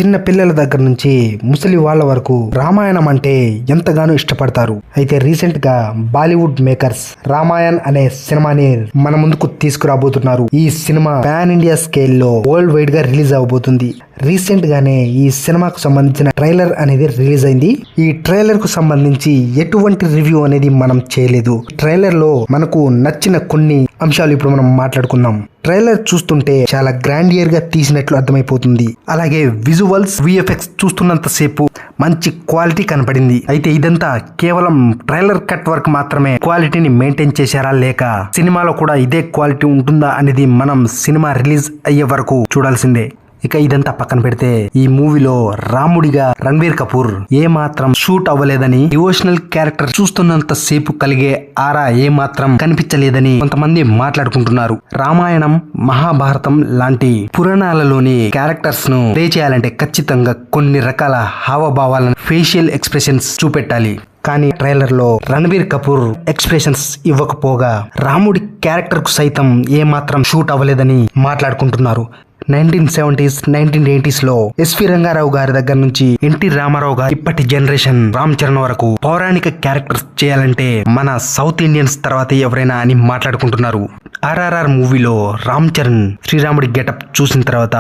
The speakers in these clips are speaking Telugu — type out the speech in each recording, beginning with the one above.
చిన్న పిల్లల దగ్గర నుంచి ముసలి వాళ్ళ వరకు రామాయణం అంటే ఎంతగానో ఇష్టపడతారు. అయితే రీసెంట్ గా బాలీవుడ్ మేకర్స్ రామాయణ్ అనే సినిమాని మన ముందుకు తీసుకురాబోతున్నారు. ఈ సినిమా పాన్ ఇండియా స్కేల్ లో వరల్డ్ వైడ్ గా రిలీజ్ అవబోతుంది. రీసెంట్ గానే ఈ సినిమాకు సంబంధించిన ట్రైలర్ అనేది రిలీజ్ అయింది. ఈ ట్రైలర్ కు సంబంధించి ఎటువంటి రివ్యూ అనేది మనం చేయలేదు. ట్రైలర్ లో మనకు నచ్చిన కొన్ని అంశాలు ఇప్పుడు మనం మాట్లాడుకుందాం. ట్రైలర్ చూస్తుంటే చాలా గ్రాండియర్ గా తీసినట్లు అర్థమైపోతుంది. అలాగే విజువల్స్ విఎఫ్ఎక్స్ చూస్తున్నంత సేపు మంచి క్వాలిటీ కనపడింది. అయితే ఇదంతా కేవలం ట్రైలర్ కట్ వర్క్ మాత్రమే. క్వాలిటీని మెయింటైన్ చేశారా లేక సినిమాలో కూడా ఇదే క్వాలిటీ ఉంటుందా అనేది మనం సినిమా రిలీజ్ అయ్యే వరకు చూడాల్సిందే. ఇక ఇదంతా పక్కన పెడితే ఈ మూవీలో రాముడిగా రణబీర్ కపూర్ ఏ మాత్రం షూట్ అవ్వలేదని, డివోషనల్ క్యారెక్టర్ చూస్తున్నంత సేపు కలిగే ఆరా ఏ మాత్రం కనిపించలేదని కొంతమంది మాట్లాడుకుంటున్నారు. రామాయణం, మహాభారతం లాంటి పురాణాలలోని క్యారెక్టర్స్ ను ప్లే చేయాలంటే ఖచ్చితంగా కొన్ని రకాల హావభావాలను, ఫేషియల్ ఎక్స్ప్రెషన్స్ చూపెట్టాలి. కానీ ట్రైలర్ లో రణబీర్ కపూర్ ఎక్స్ప్రెషన్స్ ఇవ్వకపోగా రాముడి క్యారెక్టర్ కు సైతం ఏ మాత్రం షూట్ అవ్వలేదని మాట్లాడుకుంటున్నారు. 1970s 1980s లో ఎస్వి రంగారావు గారి దగ్గర నుంచి ఎన్టీ రామారావు గారు ఇప్పటి జనరేషన్ రామ్ చరణ్ వరకు పౌరాణిక క్యారెక్టర్స్ చేయాలంటే మన సౌత్ ఇండియన్స్ తర్వాత ఎవరైనా అని మాట్లాడుకుంటున్నారు. RRR మూవీలో రామ్ చరణ్ శ్రీరాముడి గెటప్ చూసిన తర్వాత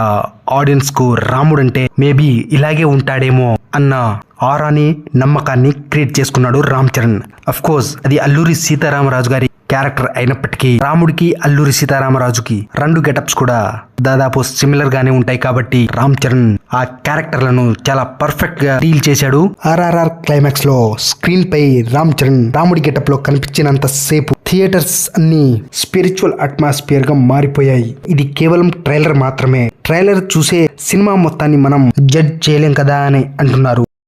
ఆడియన్స్ కు రాముడు అంటే మేబీ ఇలాగే ఉంటాడేమో అన్న ఆరాని, నమ్మకాన్ని క్రియేట్ చేసుకున్నాడు రామ్ చరణ్. అఫ్ కోర్స్ అది అల్లూరి సీతారామరాజు గారి క్యారెక్టర్ అయినప్పటికీ రాముడికి, అల్లూరి సీతారామరాజుకి రెండు గెటప్స్ కూడా దాదాపు సిమిలర్ గానే ఉంటాయి. కాబట్టి రామ్ చరణ్ ఆ క్యారెక్టర్లను చాలా పర్ఫెక్ట్ గా డీల్ చేశాడు. RRR క్లైమాక్స్ లో స్క్రీన్ పై రామ్ చరణ్ రాముడి గెటప్ లో కనిపించినంత సేపు థియేటర్స్ అన్ని స్పిరిచువల్ అట్మాస్ఫియర్ గా మారిపోయాయి. ఇది కేవలం ట్రైలర్ మాత్రమే. ట్రైలర్ చూసే సినిమా మొత్తాన్ని మనం జడ్జ్ చేయలేం కదా అని అంటున్నారు.